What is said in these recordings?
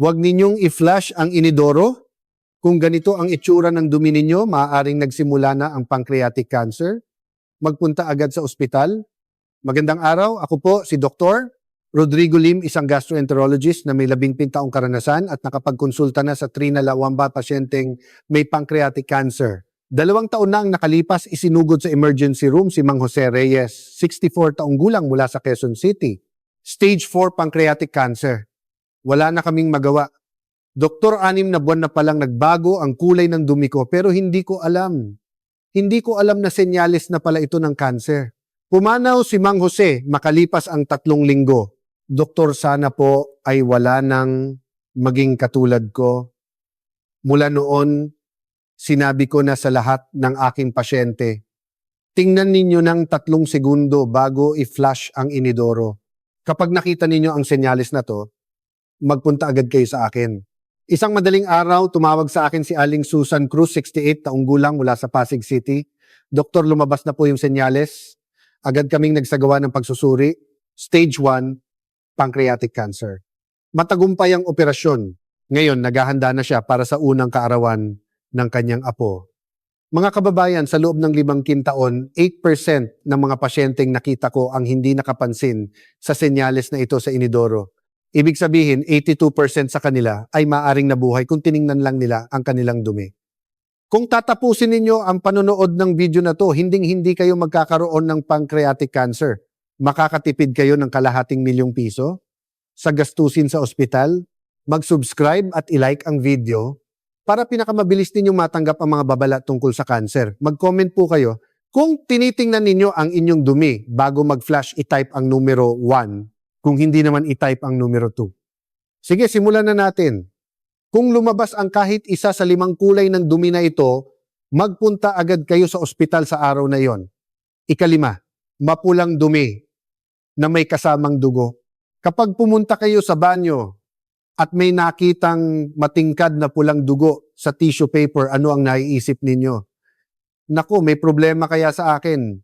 Huwag ninyong i-flush ang inidoro. Kung ganito ang itsura ng dumi ninyo, maaaring nagsimula na ang pancreatic cancer. Magpunta agad sa ospital. Magandang araw, ako po si Dr. Rodrigo Lim, isang gastroenterologist na may 17 taong karanasan at nakapagkonsulta na sa 3 na lawamba pasyenteng may pancreatic cancer. 2 taon na ang nakalipas, isinugod sa emergency room si Mang Jose Reyes, 64 taong gulang mula sa Quezon City. Stage 4 pancreatic cancer. Wala na kaming magawa. Doktor, 6 na buwan na palang nagbago ang kulay ng dumi ko pero hindi ko alam. Hindi ko alam na senyales na pala ito ng cancer. Pumanaw si Mang Jose makalipas ang 3 linggo. Doktor, sana po ay wala nang maging katulad ko. Mula noon, sinabi ko na sa lahat ng aking pasyente, tingnan ninyo ng 3 segundo bago i-flush ang inidoro. Kapag nakita ninyo ang senyales na to, magpunta agad kayo sa akin. Isang madaling araw, tumawag sa akin si Aling Susan Cruz, 68 taong gulang mula sa Pasig City. Doktor, lumabas na po yung senyales. Agad kaming nagsagawa ng pagsusuri. Stage 1, pancreatic cancer. Matagumpay ang operasyon. Ngayon, naghahanda na siya para sa unang kaarawan ng kanyang apo. Mga kababayan, sa loob ng 5 taon, 8% ng mga pasyenteng nakita ko ang hindi nakapansin sa senyales na ito sa inidoro. Ibig sabihin, 82% sa kanila ay maaring nabuhay kung tiningnan lang nila ang kanilang dumi. Kung tatapusin ninyo ang panonood ng video na to, hindi kayo magkakaroon ng pancreatic cancer. Makakatipid kayo ng ₱250,000 sa gastusin sa ospital. Mag-subscribe at i-like ang video para pinakamabilis ninyong matanggap ang mga babala tungkol sa cancer. Mag-comment po kayo. Kung tinitingnan ninyo ang inyong dumi bago mag-flash, i-type ang numero 1. Kung hindi naman i-type ang numero 2. Sige, simulan na natin. Kung lumabas ang kahit isa sa 5 kulay ng dumi na ito, magpunta agad kayo sa ospital sa araw na yon. 5, mapulang dumi na may kasamang dugo. Kapag pumunta kayo sa banyo at may nakitang matingkad na pulang dugo sa tissue paper, ano ang naiisip ninyo? Naku, may problema kaya sa akin?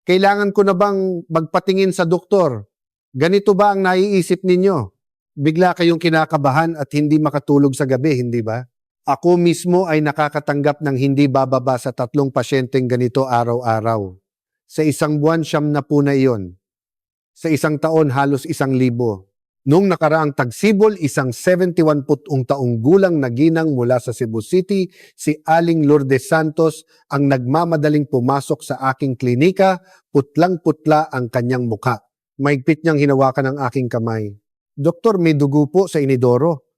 Kailangan ko na bang magpatingin sa doktor? Ganito ba ang naiisip ninyo? Bigla kayong kinakabahan at hindi makatulog sa gabi, hindi ba? Ako mismo ay nakakatanggap ng hindi bababa sa 3 pasyenteng ganito araw-araw. Sa 1 buwan, 9 na po na iyon. Sa 1 taon, halos 1,000. Noong nakaraang tagsibol, isang 71 taong gulang na ginang mula sa Cebu City, si Aling Lourdes Santos, ang nagmamadaling pumasok sa aking klinika, putlang-putla ang kanyang mukha. Maigpit niyang hinawakan ang aking kamay. Doktor, may dugo po sa inidoro.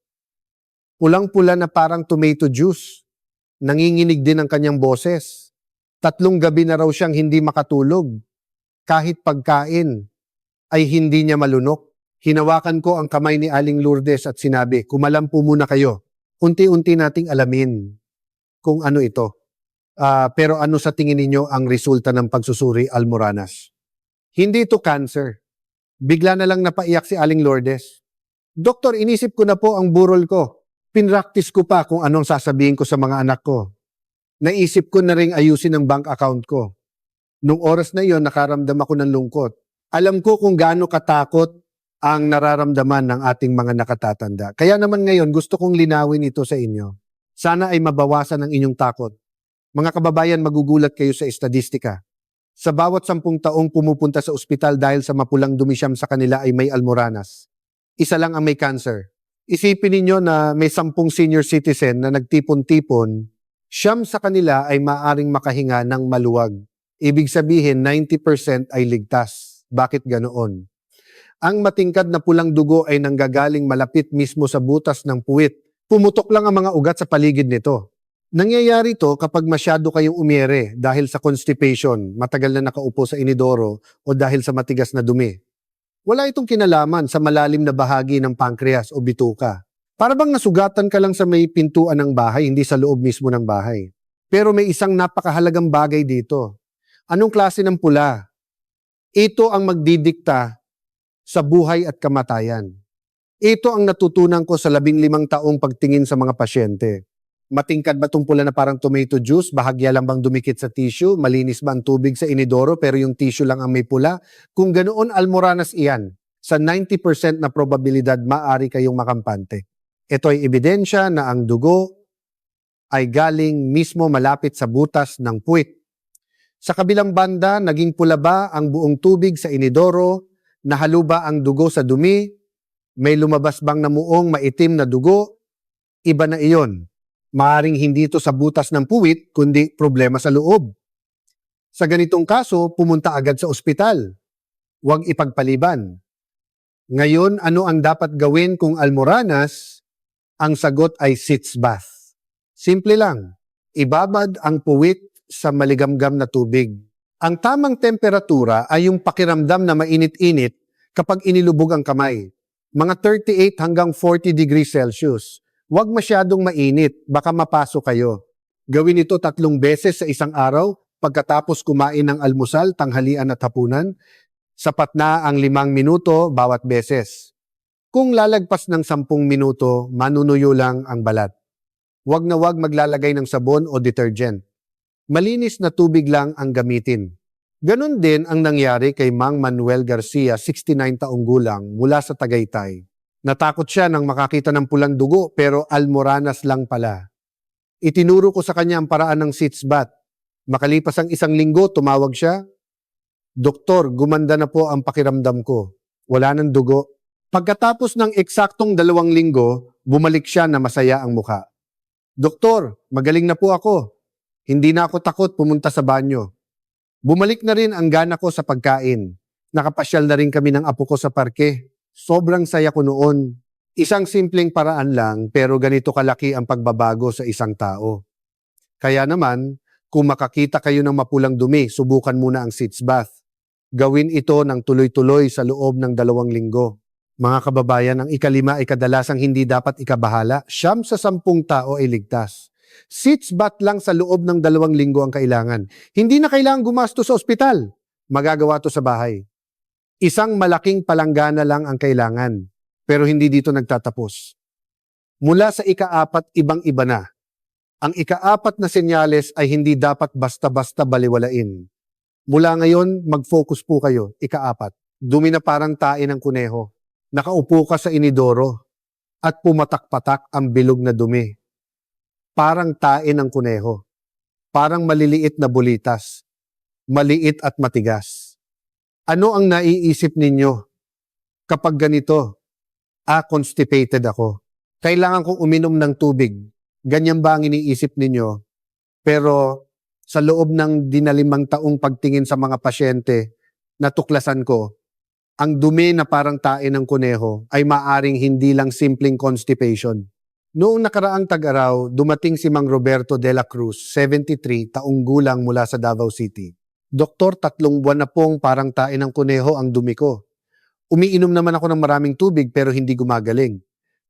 Pulang-pula na parang tomato juice. Nanginginig din ang kanyang boses. 3 gabi na raw siyang hindi makatulog. Kahit pagkain ay hindi niya malunok. Hinawakan ko ang kamay ni Aling Lourdes at sinabi, kumalam po muna kayo. Unti-unti nating alamin kung ano ito. Pero ano sa tingin ninyo ang resulta ng pagsusuri, Almoranas? Hindi ito cancer. Bigla na lang napaiyak si Aling Lourdes. Doktor, inisip ko na po ang burol ko. Pinractice ko pa kung anong sasabihin ko sa mga anak ko. Naisip ko na ring ayusin ang bank account ko. Nung oras na iyon, nakaramdam ako ng lungkot. Alam ko kung gaano katakot ang nararamdaman ng ating mga nakatatanda. Kaya naman ngayon, gusto kong linawin ito sa inyo. Sana ay mabawasan ang inyong takot. Mga kababayan, magugulat kayo sa estadistika. Sa bawat 10 taong pumupunta sa ospital dahil sa mapulang dumi, 9 sa kanila ay may Almoranas. 1 lang ang may cancer. Isipin ninyo na may 10 senior citizen na nagtipon-tipon, 9 sa kanila ay maaring makahinga ng maluwag. Ibig sabihin, 90% ay ligtas. Bakit ganoon? Ang matingkad na pulang dugo ay nanggagaling malapit mismo sa butas ng puwit. Pumutok lang ang mga ugat sa paligid nito. Nangyayari ito kapag masyado kayong umiere dahil sa constipation, matagal na nakaupo sa inidoro o dahil sa matigas na dumi. Wala itong kinalaman sa malalim na bahagi ng pancreas o bituka. Para bang nasugatan ka lang sa may pintuan ng bahay, hindi sa loob mismo ng bahay. Pero may isang napakahalagang bagay dito. Anong klase ng pula? Ito ang magdidikta sa buhay at kamatayan. Ito ang natutunan ko sa 15 taong pagtingin sa mga pasyente. Matingkad ba itong pula na parang tomato juice? Bahagya lang bang dumikit sa tissue? Malinis ba ang tubig sa inidoro pero yung tissue lang ang may pula? Kung ganoon, Almoranas iyan. Sa 90% na probabilidad, maaari kayong makampante. Ito ay ebidensya na ang dugo ay galing mismo malapit sa butas ng puwit. Sa kabilang banda, naging pula ba ang buong tubig sa inidoro? Nahalo ba ang dugo sa dumi? May lumabas bang namuong maitim na dugo? Iba na iyon. Maaring hindi ito sa butas ng puwit, kundi problema sa loob. Sa ganitong kaso, pumunta agad sa ospital. Huwag ipagpaliban. Ngayon, ano ang dapat gawin kung almoranas? Ang sagot ay sitz bath. Simple lang. Ibabad ang puwit sa maligamgam na tubig. Ang tamang temperatura ay yung pakiramdam na mainit-init kapag inilubog ang kamay. Mga 38 hanggang 40 degrees Celsius. Huwag masyadong mainit, baka mapasok kayo. Gawin ito 3 beses sa isang araw pagkatapos kumain ng almusal, tanghalian at hapunan. Sapat na ang 5 minuto bawat beses. Kung lalagpas ng 10 minuto, manunuyo lang ang balat. Huwag na huwag maglalagay ng sabon o detergent. Malinis na tubig lang ang gamitin. Ganon din ang nangyari kay Mang Manuel Garcia, 69 taong gulang, mula sa Tagaytay. Natakot siya nang makakita ng pulang dugo pero almoranas lang pala. Itinuro ko sa kanya ang paraan ng sitz bath. Makalipas ang 1 linggo, tumawag siya. Doktor, gumanda na po ang pakiramdam ko. Wala nang dugo. Pagkatapos ng eksaktong 2 linggo, bumalik siya na masaya ang muka. Doktor, magaling na po ako. Hindi na ako takot pumunta sa banyo. Bumalik na rin ang gana ko sa pagkain. Nakapasyal na rin kami ng apo ko sa parke. Sobrang saya ko noon. Isang simpleng paraan lang pero ganito kalaki ang pagbabago sa isang tao. Kaya naman, kung makakita kayo ng mapulang dumi, subukan muna ang sitz bath. Gawin ito ng tuloy-tuloy sa loob ng 2 linggo. Mga kababayan, ang 5 ay kadalasang hindi dapat ikabahala. 9 sa 10 tao ay ligtas. Sitz bath lang sa loob ng 2 linggo ang kailangan. Hindi na kailangan gumastos sa ospital. Magagawa to sa bahay. Isang malaking palanggana lang ang kailangan. Pero hindi dito nagtatapos. Mula sa ika-4, ibang-iba na. Ang ika-4 na senyales ay hindi dapat basta-basta baliwalain. Mula ngayon, mag-focus po kayo. Ika-4. Dumi na parang tae ng kuneho. Nakaupo ka sa inidoro at pumatak-patak ang bilog na dumi. Parang tae ng kuneho. Parang maliliit na bulitas. Maliit at matigas. Ano ang naiisip ninyo kapag ganito? Constipated ako. Kailangan kong uminom ng tubig. Ganyan ba ang iniisip ninyo? Pero sa loob ng 15 taong pagtingin sa mga pasyente, natuklasan ko, ang dumi na parang tae ng kuneho ay maaring hindi lang simpleng constipation. Noong nakaraang tag-araw, dumating si Mang Roberto de la Cruz, 73, taong gulang mula sa Davao City. Doktor, 3 buwan na pong parang tae ng kuneho ang dumi ko. Umiinom naman ako ng maraming tubig pero hindi gumagaling.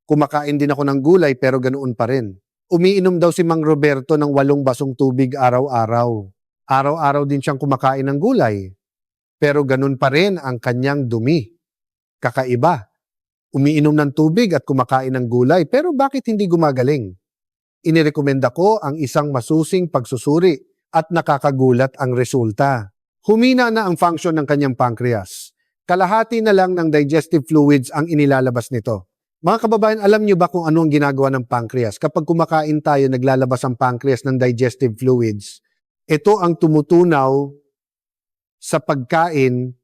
Kumakain din ako ng gulay pero ganoon pa rin. Umiinom daw si Mang Roberto ng 8 basong tubig araw-araw. Araw-araw din siyang kumakain ng gulay. Pero ganun pa rin ang kanyang dumi. Kakaiba. Umiinom ng tubig at kumakain ng gulay pero bakit hindi gumagaling? Inirekomenda ko ang isang masusing pagsusuri at nakakagulat ang resulta. Humina na ang function ng kanyang pancreas. Kalahati na lang ng digestive fluids ang inilalabas nito. Mga kababayan, alam niyo ba kung ano ang ginagawa ng pancreas? Kapag kumakain tayo, naglalabas ang pancreas ng digestive fluids. Ito ang tumutunaw sa pagkain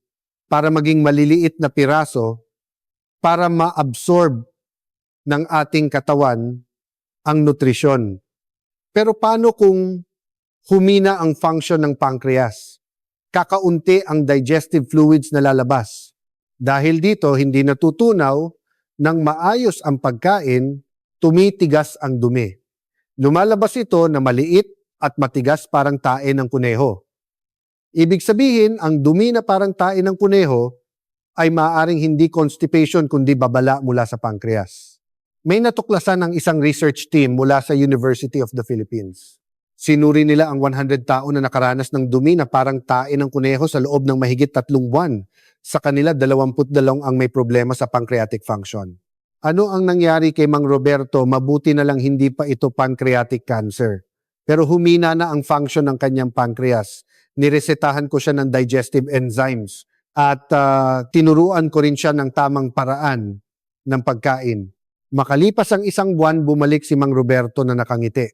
para maging maliliit na piraso para ma-absorb ng ating katawan ang nutrisyon. Pero paano kung humina ang function ng pancreas? Kakaunti ang digestive fluids na lalabas. Dahil dito, hindi natutunaw ng maayos ang pagkain, tumitigas ang dumi. Lumalabas ito na maliit at matigas parang tae ng kuneho. Ibig sabihin, ang dumi na parang tae ng kuneho ay maaaring hindi constipation kundi babala mula sa pancreas. May natuklasan ng isang research team mula sa University of the Philippines. Sinuri nila ang 100 tao na nakaranas ng dumi na parang tae ng kuneho sa loob ng mahigit 3 buwan. Sa kanila, 22 ang may problema sa pancreatic function. Ano ang nangyari kay Mang Roberto? Mabuti na lang hindi pa ito pancreatic cancer. Pero humina na ang function ng kanyang pancreas. Niresetahan ko siya ng digestive enzymes at tinuruan ko rin siya ng tamang paraan ng pagkain. Makalipas ang isang buwan, bumalik si Mang Roberto na nakangiti.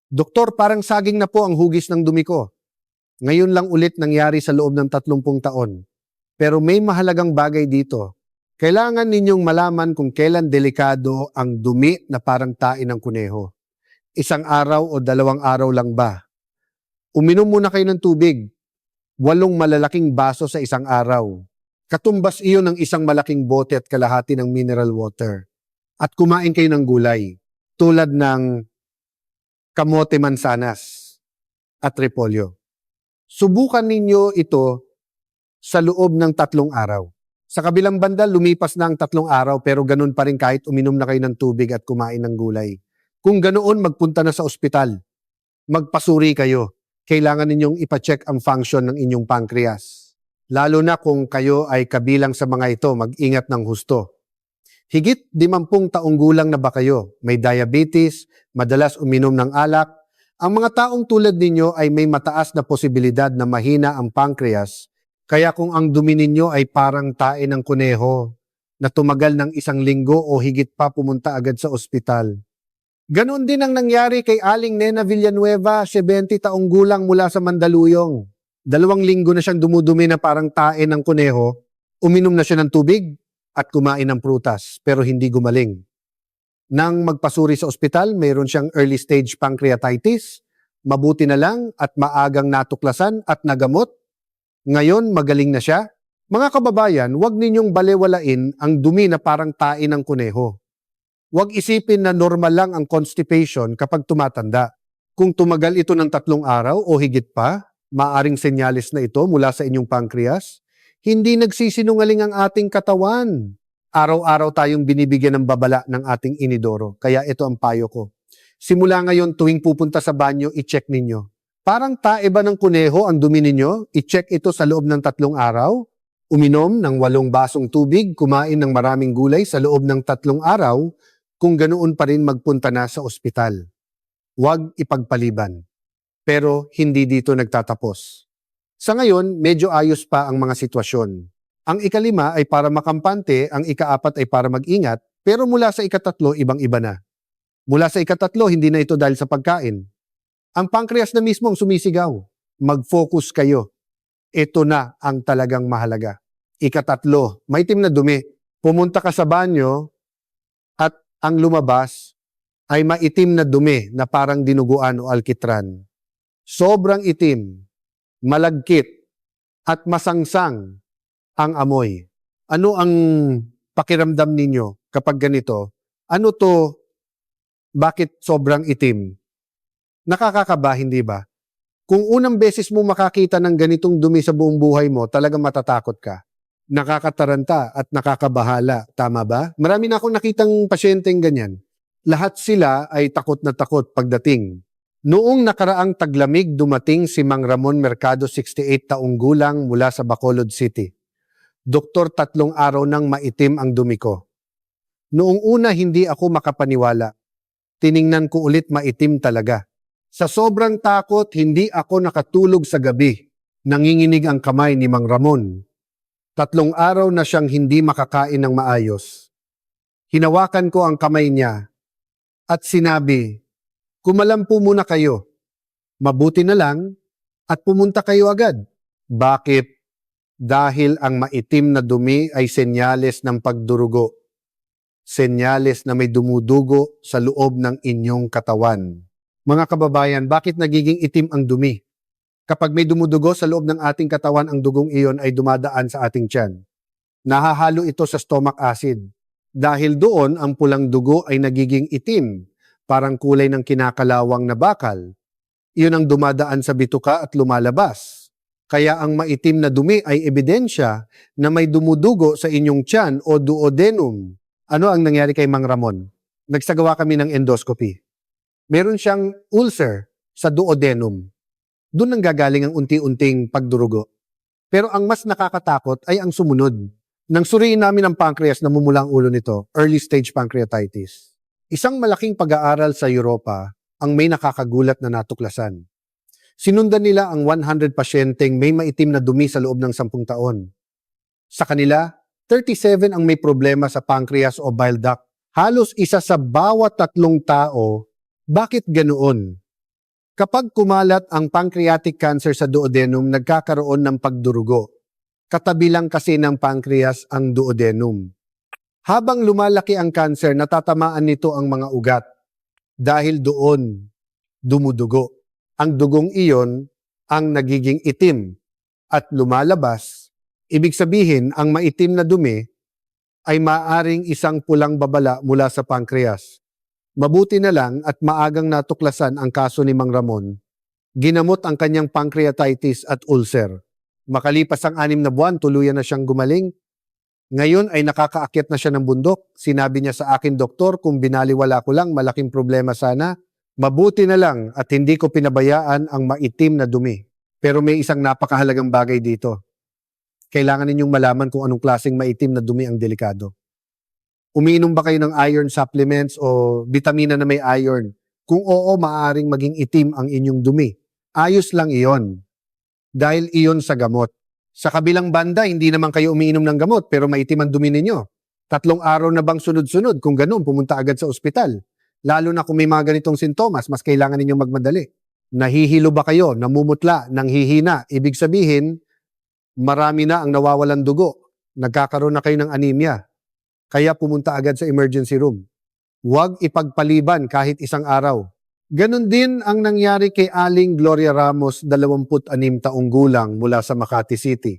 Doktor, parang saging na po ang hugis ng dumi ko. Ngayon lang ulit nangyari sa loob ng 30 taon. Pero may mahalagang bagay dito. Kailangan ninyong malaman kung kailan delikado ang dumi na parang tae ng kuneho. Isang araw o 2 araw lang ba? Uminom muna kayo ng tubig. 8 malalaking baso sa isang araw. Katumbas iyon ng isang malaking bote at kalahati ng mineral water. At kumain kayo ng gulay, tulad ng kamote mansanas at repolyo. Subukan ninyo ito sa loob ng 3 araw. Sa kabilang banda, lumipas na ang 3 araw pero ganun pa rin kahit uminom na kayo ng tubig at kumain ng gulay. Kung ganoon, magpunta na sa ospital. Magpasuri kayo. Kailangan ninyong ipacheck ang function ng inyong pancreas. Lalo na kung kayo ay kabilang sa mga ito, mag-ingat ng husto. Higit 50 taong gulang na ba kayo? May diabetes, madalas uminom ng alak. Ang mga taong tulad ninyo ay may mataas na posibilidad na mahina ang pancreas. Kaya kung ang dumi ninyo ay parang tae ng kuneho na tumagal ng 1 linggo o higit pa, pumunta agad sa ospital. Ganon din ang nangyari kay Aling Nena Villanueva, 70 taong gulang mula sa Mandaluyong. 2 linggo na siyang dumudumi na parang tae ng kuneho, uminom na siya ng tubig at kumain ng prutas pero hindi gumaling. Nang magpasuri sa ospital, mayroon siyang early stage pancreatitis, mabuti na lang at maagang natuklasan at nagamot. Ngayon, magaling na siya. Mga kababayan, huwag ninyong balewalain ang dumi na parang tae ng kuneho. Huwag isipin na normal lang ang constipation kapag tumatanda. Kung tumagal ito ng 3 araw o higit pa, maaring senyales na ito mula sa inyong pancreas. Hindi nagsisinungaling ang ating katawan. Araw-araw tayong binibigyan ng babala ng ating inidoro. Kaya ito ang payo ko. Simula ngayon, tuwing pupunta sa banyo, i-check ninyo. Parang tae ba ng kuneho ang dumi ninyo? I-check ito sa loob ng 3 araw. Uminom ng 8 basong tubig, kumain ng maraming gulay sa loob ng 3 araw. Kung ganoon pa rin, magpunta na sa ospital. Huwag ipagpaliban. Pero hindi dito nagtatapos. Sa ngayon, medyo ayos pa ang mga sitwasyon. Ang ika-5 ay para makampante, ang ika-4 ay para mag-ingat, pero mula sa ika-3, ibang-iba na. Mula sa ika-3, hindi na ito dahil sa pagkain. Ang pancreas na mismo ang sumisigaw. Mag-focus kayo. Ito na ang talagang mahalaga. Ika-3, maitim na dumi. Pumunta ka sa banyo at ang lumabas ay maitim na dumi na parang dinuguan o alkitran. Sobrang itim, malagkit, at masangsang ang amoy. Ano ang pakiramdam ninyo kapag ganito? Ano to? Bakit sobrang itim? Nakakakaba, hindi ba? Kung unang beses mo makakita ng ganitong dumi sa buong buhay mo, talagang matatakot ka. Nakakataranta at nakakabahala. Tama ba? Marami na akong nakitang pasyenteng ganyan. Lahat sila ay takot na takot pagdating. Noong nakaraang taglamig, dumating si Mang Ramon Mercado, 68 taong gulang mula sa Bacolod City. Doktor, 3 araw nang maitim ang dumi ko. Noong una, hindi ako makapaniwala. Tiningnan ko ulit, maitim talaga. Sa sobrang takot, hindi ako nakatulog sa gabi. Nanginginig ang kamay ni Mang Ramon. 3 araw na siyang hindi makakain ng maayos. Hinawakan ko ang kamay niya at sinabi, kumalampo muna kayo. Mabuti na lang at pumunta kayo agad. Bakit? Dahil ang maitim na dumi ay senyales ng pagdurugo. Senyales na may dumudugo sa loob ng inyong katawan. Mga kababayan, bakit nagiging itim ang dumi? Kapag may dumudugo sa loob ng ating katawan, ang dugong iyon ay dumadaan sa ating tiyan. Nahahalo ito sa stomach acid. Dahil doon, ang pulang dugo ay nagiging itim, parang kulay ng kinakalawang na bakal. Iyon ang dumadaan sa bituka at lumalabas. Kaya ang maitim na dumi ay ebidensya na may dumudugo sa inyong tiyan o duodenum. Ano ang nangyari kay Mang Ramon? Nagsagawa kami ng endoscopy. Meron siyang ulcer sa duodenum. Doon nang gagaling ang unti-unting pagdurugo. Pero ang mas nakakatakot ay ang sumunod. Nang suriin namin ang pancreas, namumula ang ulo nito, early stage pancreatitis. Isang malaking pag-aaral sa Europa ang may nakakagulat na natuklasan. Sinundan nila ang 100 pasyenteng may maitim na dumi sa loob ng 10 taon. Sa kanila, 37 ang may problema sa pancreas o bile duct, Halos isa sa bawat 3 tao. Bakit ganoon? Kapag kumalat ang pancreatic cancer sa duodenum, nagkakaroon ng pagdurugo. Katabi lang kasi ng pancreas ang duodenum. Habang lumalaki ang cancer, natatamaan nito ang mga ugat. Dahil doon, dumudugo. Ang dugong iyon ang nagiging itim at lumalabas. Ibig sabihin, ang maitim na dumi ay maaring isang pulang babala mula sa pancreas. Mabuti na lang at maagang natuklasan ang kaso ni Mang Ramon. Ginamot ang kanyang pancreatitis at ulcer. Makalipas ang 6 na buwan, tuluyan na siyang gumaling. Ngayon ay nakakaakyat na siya ng bundok. Sinabi niya sa akin, "Doktor, kung binaliwala ko lang, malaking problema sana. Mabuti na lang at hindi ko pinabayaan ang maitim na dumi." Pero may isang napakahalagang bagay dito. Kailangan ninyong malaman kung anong klaseng maitim na dumi ang delikado. Umiinom ba kayo ng iron supplements o vitamina na may iron? Kung oo, maaaring maging itim ang inyong dumi. Ayos lang iyon. Dahil iyon sa gamot. Sa kabilang banda, hindi naman kayo umiinom ng gamot pero maitim ang dumi ninyo. 3 araw na bang sunod-sunod? Kung ganun, pumunta agad sa ospital. Lalo na kung may mga ganitong sintomas, mas kailangan ninyong magmadali. Nahihilo ba kayo? Namumutla? Nanghihina? Ibig sabihin, marami na ang nawawalan dugo. Nagkakaroon na kayo ng anemia. Kaya pumunta agad sa emergency room. Huwag ipagpaliban kahit isang araw. Ganon din ang nangyari kay Aling Gloria Ramos, 26 taong gulang mula sa Makati City.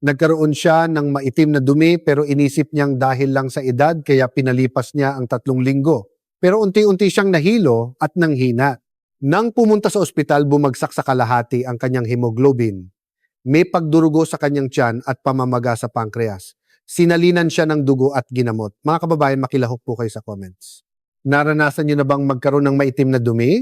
Nagkaroon siya ng maitim na dumi pero inisip niyang dahil lang sa edad kaya pinalipas niya ang 3 linggo. Pero unti-unti siyang nahilo at nanghina. Nang pumunta sa ospital, bumagsak sa kalahati ang kanyang hemoglobin. May pagdurugo sa kanyang tiyan at pamamaga sa pancreas. Sinalinan siya ng dugo at ginamot. Mga kababayan, makilahok po kayo sa comments. Naranasan niyo na bang magkaroon ng maitim na dumi?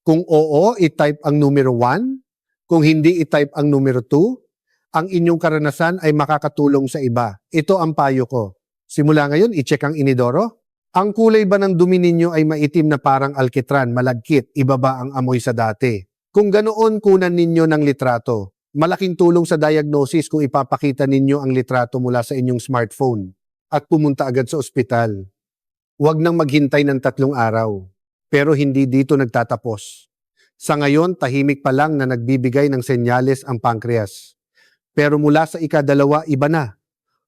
Kung oo, i-type ang numero 1. Kung hindi, i-type ang numero 2. Ang inyong karanasan ay makakatulong sa iba. Ito ang payo ko. Simula ngayon, i-check ang inidoro. Ang kulay ba ng dumi ninyo ay maitim na parang alkitran, malagkit, ibaba ang amoy sa dati? Kung ganoon, kunan ninyo ng litrato. Malaking tulong sa diagnosis kung ipapakita ninyo ang litrato mula sa inyong smartphone at pumunta agad sa ospital. Huwag nang maghintay ng 3 araw. Pero hindi dito nagtatapos. Sa ngayon, tahimik pa lang na nagbibigay ng senyales ang pancreas. Pero mula sa ika-2, iba na.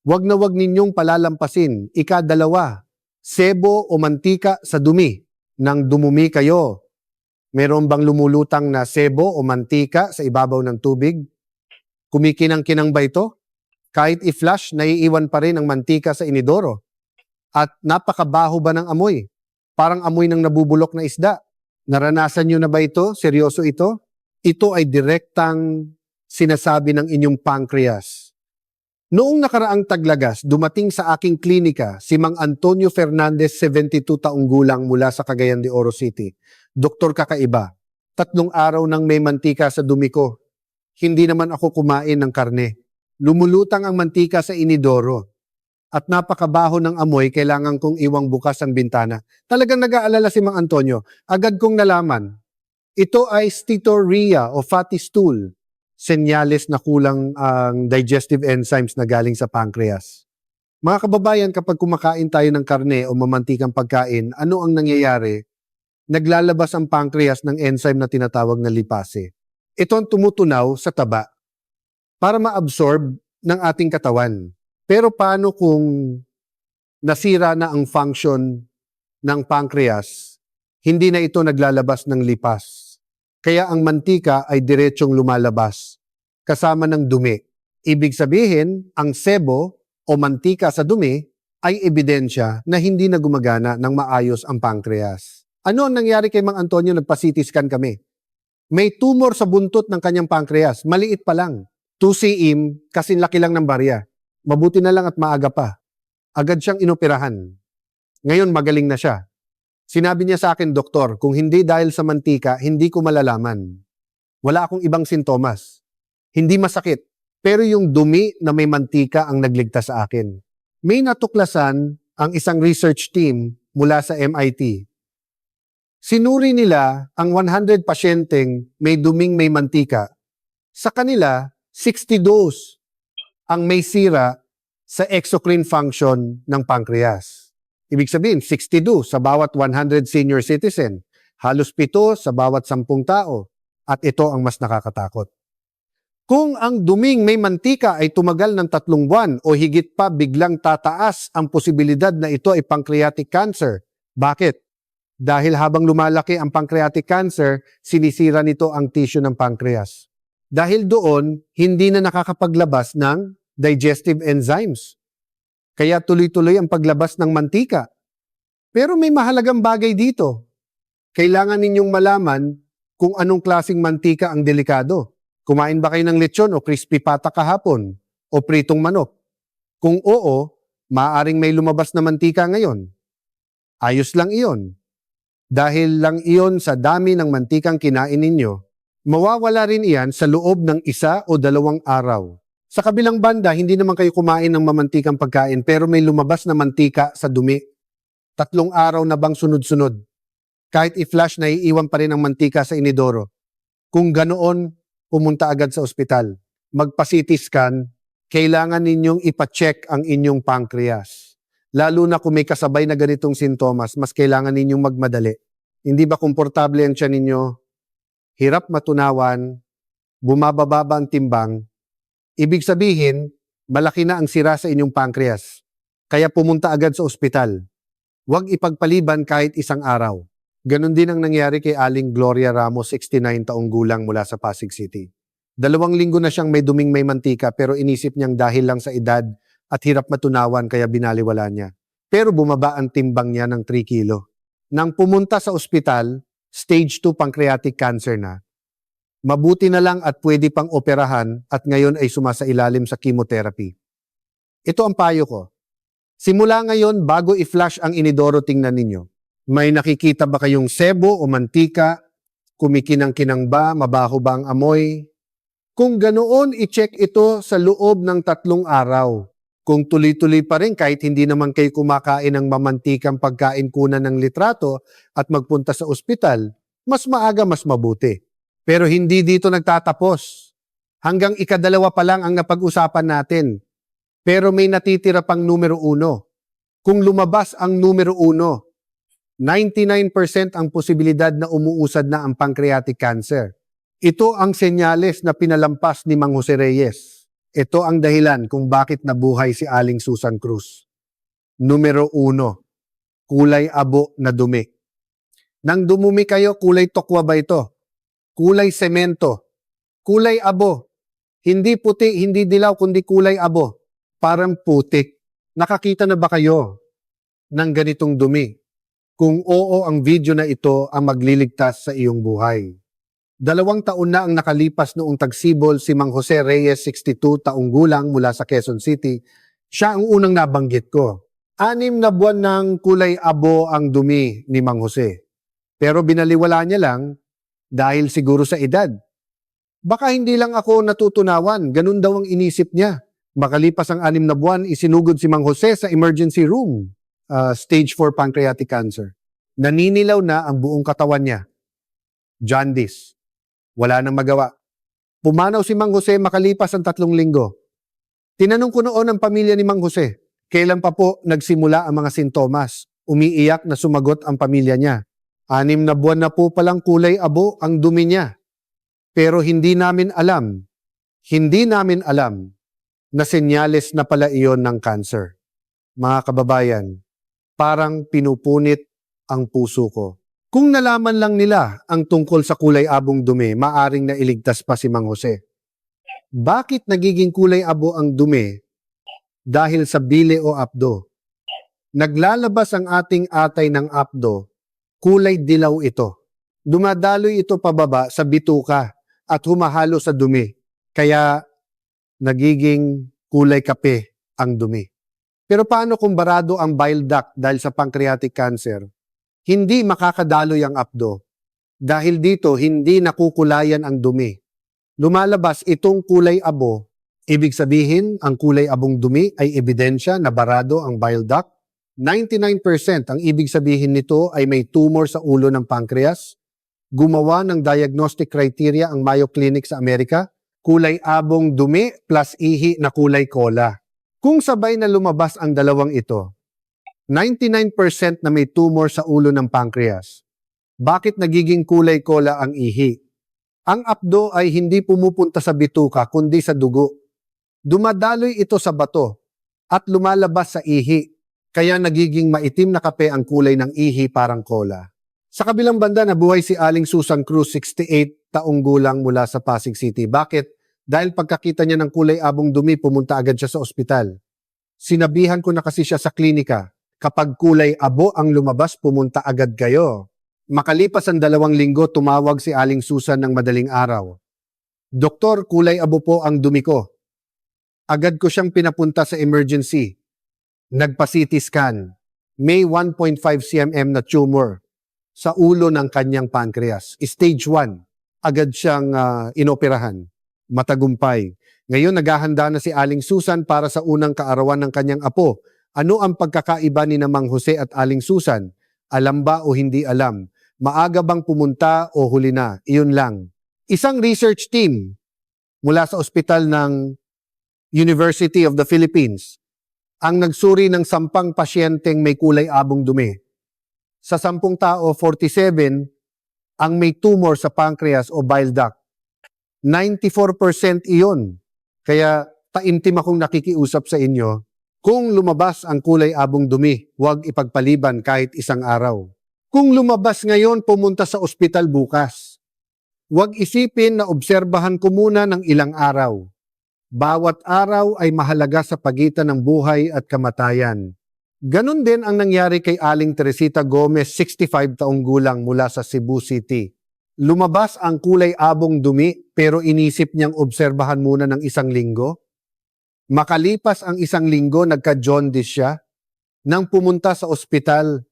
Huwag na huwag ninyong palalampasin. Ika-2, sebo o mantika sa dumi. Nang dumumi kayo, meron bang lumulutang na sebo o mantika sa ibabaw ng tubig? Kumikinang-kinang ba ito? Kahit i-flush, naiiwan pa rin ang mantika sa inidoro. At napakabaho ba ng amoy? Parang amoy ng nabubulok na isda. Naranasan nyo na ba ito? Seryoso ito? Ito ay direktang sinasabi ng inyong pancreas. Noong nakaraang taglagas, dumating sa aking klinika si Mang Antonio Fernandez, 72 taong gulang mula sa Cagayan de Oro City. Doktor kakaiba. 3 araw nang may mantika sa dumi ko. Hindi naman ako kumain ng karne. Lumulutang ang mantika sa inidoro. At napakabaho ng amoy, kailangan kong iwang bukas ang bintana. Talagang nag-aalala si Mang Antonio. Agad kong nalaman. Ito ay steatorrhea o fatty stool. Senyales na kulang ang digestive enzymes na galing sa pancreas. Mga kababayan, kapag kumakain tayo ng karne o mamantikang pagkain, ano ang nangyayari? Naglalabas ang pancreas ng enzyme na tinatawag na lipase. Ito ang tumutunaw sa taba para ma-absorb ng ating katawan. Pero paano kung nasira na ang function ng pancreas, hindi na ito naglalabas ng lipas. Kaya ang mantika ay diretsyong lumalabas, kasama ng dumi. Ibig sabihin, ang sebo o mantika sa dumi ay ebidensya na hindi na gumagana ng maayos ang pancreas. Ano ang nangyari kay Mang Antonio? Nagpa-CT scan kami. May tumor sa buntot ng kanyang pancreas. Maliit pa lang. 2 cm, kasing laki lang ng barya. Mabuti na lang at maaga pa. Agad siyang inoperahan. Ngayon magaling na siya. Sinabi niya sa akin, "Doktor, kung hindi dahil sa mantika, hindi ko malalaman. Wala akong ibang sintomas. Hindi masakit. Pero yung dumi na may mantika ang nagligtas sa akin." May natuklasan ang isang research team mula sa MIT. Sinuri nila ang 100 pasyenteng may duming may mantika. Sa kanila, 62 ang may sira sa exocrine function ng pancreas. Ibig sabihin, 62 sa bawat 100 senior citizen. Halos 7 sa bawat 10 tao. At ito ang mas nakakatakot. Kung ang duming may mantika ay tumagal ng 3 buwan o higit pa biglang tataas ang posibilidad na ito ay pancreatic cancer. Bakit? Dahil habang lumalaki ang pancreatic cancer, sinisira nito ang tissue ng pancreas. Dahil doon, hindi na nakakapaglabas ng digestive enzymes. Kaya tuloy-tuloy ang paglabas ng mantika. Pero may mahalagang bagay dito. Kailangan ninyong malaman kung anong klaseng mantika ang delikado. Kumain ba kayo ng lechon o crispy pata kahapon? O pritong manok? Kung oo, maaaring may lumabas na mantika ngayon. Ayos lang iyon. Dahil lang iyon sa dami ng mantikang kinain ninyo, mawawala rin iyan sa loob ng 1 o 2 araw. Sa kabilang banda, hindi naman kayo kumain ng mamantikang pagkain pero may lumabas na mantika sa dumi. 3 araw na bang sunod-sunod? Kahit i-flush, naiiwan pa rin ang mantika sa inidoro. Kung ganoon, pumunta agad sa ospital. Magpa-CT scan, kailangan ninyong ipa-check ang inyong pancreas. Lalo na kung may kasabay na ganitong sintomas, mas kailangan ninyong magmadali. Hindi ba komportable ang tiyan ninyo? Hirap matunawan, bumababa ang timbang. Ibig sabihin, malaki na ang sira sa inyong pancreas. Kaya pumunta agad sa ospital. Huwag ipagpaliban kahit 1 araw. Ganon din ang nangyari kay Aling Gloria Ramos, 69 taong gulang mula sa Pasig City. 2 linggo na siyang may duming may mantika pero inisip niyang dahil lang sa edad at hirap matunawan kaya binaliwala niya. Pero bumaba ang timbang niya ng 3 kilo. Nang pumunta sa ospital, stage 2 pancreatic cancer na. Mabuti na lang at pwede pang operahan at ngayon ay sumasailalim sa chemotherapy. Ito ang payo ko. Simula ngayon, bago i-flush ang inidoro, tingnan ninyo. May nakikita ba kayong sebo o mantika? Kumikinang-kinang ba? Mabaho ba ang amoy? Kung ganoon, i-check ito sa loob ng 3 araw. Kung tuloy-tuloy pa rin kahit hindi naman kayo kumakain ng mamantikang pagkain kunan ng litrato at magpunta sa ospital, mas maaga mas mabuti. Pero hindi dito nagtatapos. Hanggang 2 pa lang ang napag-usapan natin. Pero may natitira pang numero 1. Kung lumabas ang numero 1, 99% ang posibilidad na umuusad na ang pancreatic cancer. Ito ang senyales na pinalampas ni Mang Jose Reyes. Ito ang dahilan kung bakit nabuhay si Aling Susan Cruz. Numero 1, kulay abo na dumi. Nang dumumi kayo, kulay tokwa ba ito? Kulay semento, kulay abo, hindi puti, hindi dilaw, kundi kulay abo, parang putik. Nakakita na ba kayo ng ganitong dumi? Kung oo ang video na ito ang magliligtas sa iyong buhay. 2 taon na ang nakalipas noong tagsibol si Mang Jose Reyes, 62 taong gulang mula sa Quezon City. Siya ang unang nabanggit ko. 6 na buwan ng kulay abo ang dumi ni Mang Jose. Pero binaliwala niya lang dahil siguro sa edad. Baka hindi lang ako natutunawan, ganun daw ang inisip niya. Makalipas ang 6 na buwan, isinugod si Mang Jose sa emergency room, stage 4 pancreatic cancer. Naninilaw na ang buong katawan niya. Jaundice. Wala nang magawa. Pumanaw si Mang Jose makalipas ang 3 linggo. Tinanong ko noon ang pamilya ni Mang Jose, kailan pa po nagsimula ang mga sintomas? Umiiyak na sumagot ang pamilya niya. 6 na buwan na po palang kulay abo ang dumi niya. Pero hindi namin alam na senyales na pala iyon ng cancer. Mga kababayan, parang pinupunit ang puso ko. Kung nalaman lang nila ang tungkol sa kulay abong dumi, maaring nailigtas pa si Mang Jose. Bakit nagiging kulay abo ang dumi? Dahil sa bile o apdo. Naglalabas ang ating atay ng apdo, kulay dilaw ito. Dumadaloy ito pababa sa bituka at humahalo sa dumi. Kaya nagiging kulay kape ang dumi. Pero paano kung barado ang bile duct dahil sa pancreatic cancer? Hindi makakadaloy ang apdo. Dahil dito, hindi nakukulayan ang dumi. Lumalabas itong kulay abo. Ibig sabihin, ang kulay abong dumi ay ebidensya na barado ang bile duct. 99% ang ibig sabihin nito ay may tumor sa ulo ng pancreas. Gumawa ng diagnostic criteria ang Mayo Clinic sa Amerika. Kulay abong dumi plus ihi na kulay kola. Kung sabay na lumabas ang dalawang ito, 99% na may tumor sa ulo ng pancreas. Bakit nagiging kulay kola ang ihi? Ang apdo ay hindi pumupunta sa bituka kundi sa dugo. Dumadaloy ito sa bato at lumalabas sa ihi, kaya nagiging maitim na kape ang kulay ng ihi parang kola. Sa kabilang banda, nabuhay si Aling Susan Cruz, 68 taong gulang mula sa Pasig City. Bakit? Dahil pagkakita niya ng kulay abong dumi, pumunta agad siya sa ospital. Sinabihan ko na kasi siya sa klinika, kapag kulay abo ang lumabas, pumunta agad kayo. Makalipas ang 2 linggo, tumawag si Aling Susan ng madaling araw. Doktor, kulay abo po ang dumi ko. Agad ko siyang pinapunta sa emergency. Nagpa-CT scan. May 1.5 cm na tumor sa ulo ng kanyang pancreas. Stage 1. Agad siyang inoperahan. Matagumpay. Ngayon naghahanda na si Aling Susan para sa unang kaarawan ng kanyang apo. Ano ang pagkakaiba ni Mang Jose at Aling Susan? Alam ba o hindi alam? Maaga bang pumunta o huli na? Iyon lang. Isang research team mula sa ospital ng University of the Philippines ang nagsuri ng 10 pasyenteng may kulay abong dumi. Sa 10 tao, 47 ang may tumor sa pancreas o bile duct. 94% iyon. Kaya taimtim akong nakikiusap sa inyo, kung lumabas ang kulay abong dumi, huwag ipagpaliban kahit isang araw. Kung lumabas ngayon, pumunta sa ospital bukas. Huwag isipin na obserbahan ko muna ng ilang araw. Bawat araw ay mahalaga sa pagitan ng buhay at kamatayan. Ganon din ang nangyari kay Aling Teresita Gomez, 65 taong gulang mula sa Cebu City. Lumabas ang kulay abong dumi pero inisip niyang obserbahan muna ng 1 linggo. Makalipas ang 1 linggo, nagka-jaundice siya. Nang pumunta sa ospital,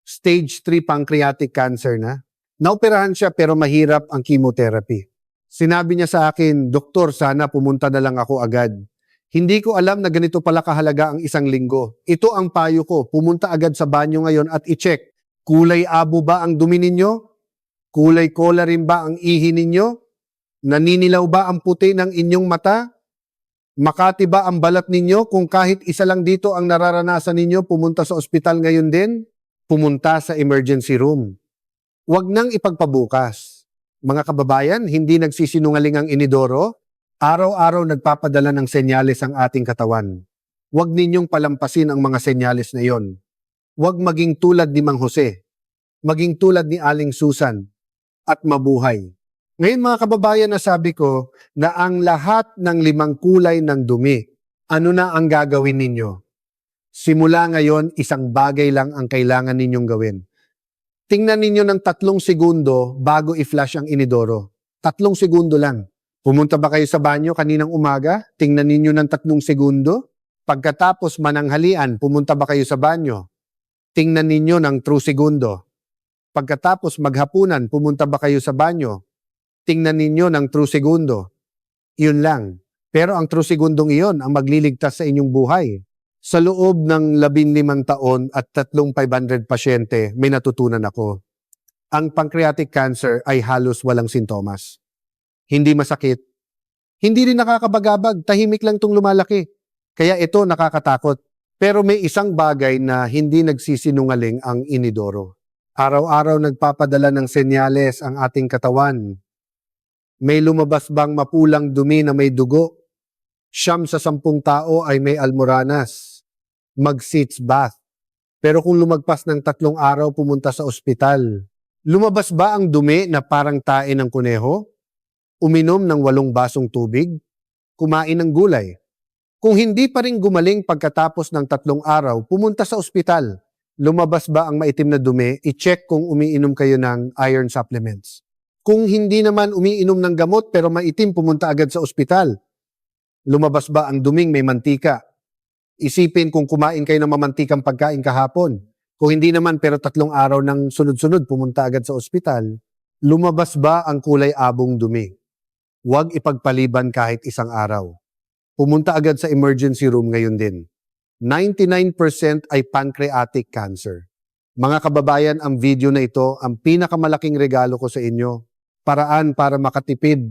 stage 3 pancreatic cancer na. Naoperahan siya pero mahirap ang chemotherapy. Sinabi niya sa akin, Doktor, sana pumunta na lang ako agad. Hindi ko alam na ganito pala kahalaga ang 1 linggo. Ito ang payo ko, pumunta agad sa banyo ngayon at i-check. Kulay abo ba ang dumi ninyo? Kulay kola rin ba ang ihi ninyo? Naninilaw ba ang puti ng inyong mata? Makati ba ang balat ninyo? Kung kahit isa lang dito ang nararanasan ninyo, pumunta sa ospital ngayon din? Pumunta sa emergency room. Huwag nang ipagpabukas. Mga kababayan, hindi nagsisinungaling ang inidoro. Araw-araw nagpapadala ng senyales ang ating katawan. Huwag ninyong palampasin ang mga senyales na iyon. Huwag maging tulad ni Mang Jose. Maging tulad ni Aling Susan. At mabuhay. Ngayon mga kababayan, nasabi ko na ang lahat ng 5 kulay ng dumi, ano na ang gagawin ninyo? Simula ngayon, 1 bagay lang ang kailangan ninyong gawin. Tingnan ninyo ng 3 segundo bago i-flash ang inidoro. 3 segundo lang. Pumunta ba kayo sa banyo kaninang umaga? Tingnan ninyo ng 3 segundo. Pagkatapos mananghalian, pumunta ba kayo sa banyo? Tingnan ninyo ng 3 segundo. Pagkatapos maghapunan, pumunta ba kayo sa banyo? Tingnan ninyo ng 3 segundo. Iyon lang. Pero ang 3 segundong iyon ang magliligtas sa inyong buhay. Sa loob ng 15 taon at 3,500 pasyente, may natutunan ako. Ang pancreatic cancer ay halos walang sintomas. Hindi masakit. Hindi rin nakakabagabag, tahimik lang itong lumalaki. Kaya ito nakakatakot. Pero may isang bagay na hindi nagsisinungaling ang inidoro. Araw-araw nagpapadala ng senyales ang ating katawan. May lumabas bang mapulang dumi na may dugo? 9 sa 10 tao ay may almoranas. Mag-sitz bath. Pero kung lumagpas ng 3 araw, pumunta sa ospital. Lumabas ba ang dumi na parang tae ng kuneho? Uminom ng 8 basong tubig? Kumain ng gulay? Kung hindi pa rin gumaling pagkatapos ng 3 araw, pumunta sa ospital. Lumabas ba ang maitim na dumi? I-check kung umiinom kayo ng iron supplements. Kung hindi naman umiinom ng gamot pero maitim, pumunta agad sa ospital. Lumabas ba ang duming may mantika? Isipin kung kumain kayo ng mamantikang pagkain kahapon. Kung hindi naman pero 3 araw ng sunod-sunod, pumunta agad sa ospital. Lumabas ba ang kulay abong dumi? Huwag ipagpaliban kahit 1 araw. Pumunta agad sa emergency room ngayon din. 99% ay pancreatic cancer. Mga kababayan, ang video na ito ang pinakamalaking regalo ko sa inyo. Paraan para makatipid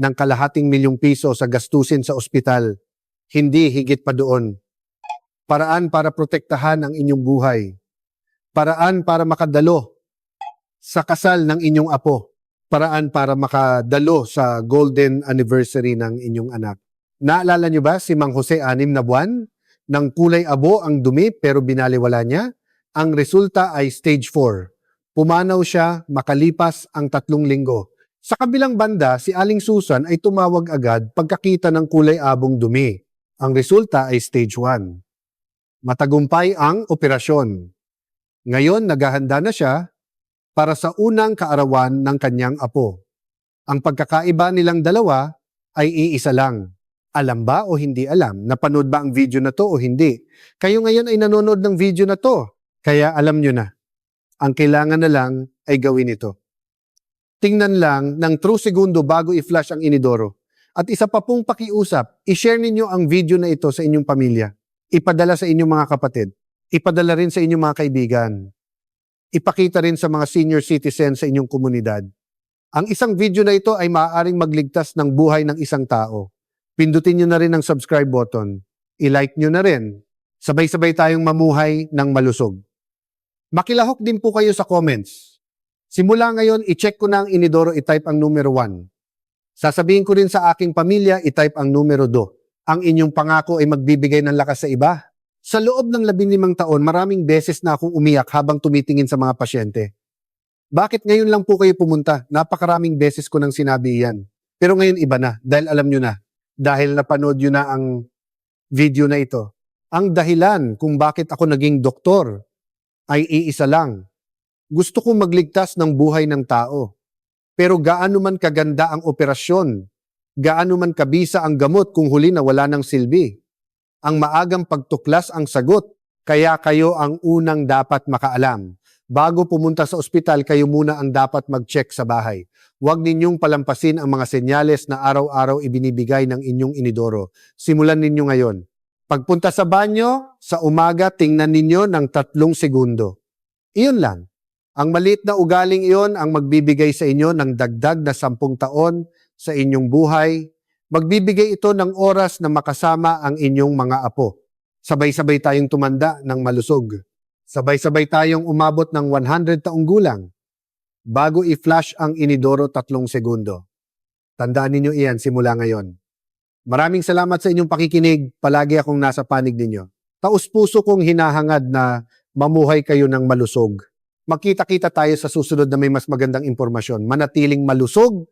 ng ₱250,000 sa gastusin sa ospital. Hindi higit pa doon. Paraan para protektahan ang inyong buhay. Paraan para makadalo sa kasal ng inyong apo. Paraan para makadalo sa golden anniversary ng inyong anak. Naalala niyo ba si Mang Jose 6 na buwan? Nang kulay abo ang dumi pero binaliwala niya? Ang resulta ay stage 4. Pumanaw siya makalipas ang 3 linggo. Sa kabilang banda, si Aling Susan ay tumawag agad pagkakita ng kulay abong dumi. Ang resulta ay stage 1. Matagumpay ang operasyon. Ngayon, naghahanda na siya para sa unang kaarawan ng kanyang apo. Ang pagkakaiba nilang dalawa ay iisa lang. Alam ba o hindi alam? Napanood ba ang video na to o hindi? Kayo ngayon ay nanonood ng video na to. Kaya alam nyo na. Ang kailangan na lang ay gawin ito. Tingnan lang ng true segundo bago i-flash ang inidoro. At isa pa pong pakiusap, i-share ninyo ang video na ito sa inyong pamilya. Ipadala sa inyong mga kapatid. Ipadala rin sa inyong mga kaibigan. Ipakita rin sa mga senior citizen sa inyong komunidad. Ang isang video na ito ay maaaring magligtas ng buhay ng isang tao. Pindutin nyo na rin ang subscribe button. I-like nyo na rin. Sabay-sabay tayong mamuhay ng malusog. Makilahok din po kayo sa comments. Simula ngayon, i-check ko na ang inidoro, i-type ang numero 1. Sasabihin ko rin sa aking pamilya, i-type ang numero 2. Ang inyong pangako ay magbibigay ng lakas sa iba. Sa loob ng 15 taon, maraming beses na akong umiyak habang tumitingin sa mga pasyente. Bakit ngayon lang po kayo pumunta? Napakaraming beses ko nang sinabi iyan. Pero ngayon iba na, dahil alam nyo na. Dahil napanood nyo na ang video na ito. Ang dahilan kung bakit ako naging doktor ay iisa lang. Gusto kong magligtas ng buhay ng tao. Pero gaano man kaganda ang operasyon, gaano man kabisa ang gamot kung huli na wala ng silbi. Ang maagang pagtuklas ang sagot, kaya kayo ang unang dapat makaalam. Bago pumunta sa ospital, kayo muna ang dapat mag-check sa bahay. Huwag ninyong palampasin ang mga senyales na araw-araw ibinibigay ng inyong inidoro. Simulan ninyo ngayon. Pagpunta sa banyo, sa umaga, tingnan ninyo ng 3 segundo. Iyon lang. Ang maliit na ugaling iyon ang magbibigay sa inyo ng dagdag na 10 taon sa inyong buhay. Magbibigay ito ng oras na makasama ang inyong mga apo. Sabay-sabay tayong tumanda ng malusog. Sabay-sabay tayong umabot ng 100 taong gulang. Bago i-flash ang inidoro 3 segundo. Tandaan ninyo iyan simula ngayon. Maraming salamat sa inyong pakikinig. Palagi akong nasa panig ninyo. Taus-puso kong hinahangad na mamuhay kayo ng malusog. Magkita-kita tayo sa susunod na may mas magandang impormasyon. Manatiling malusog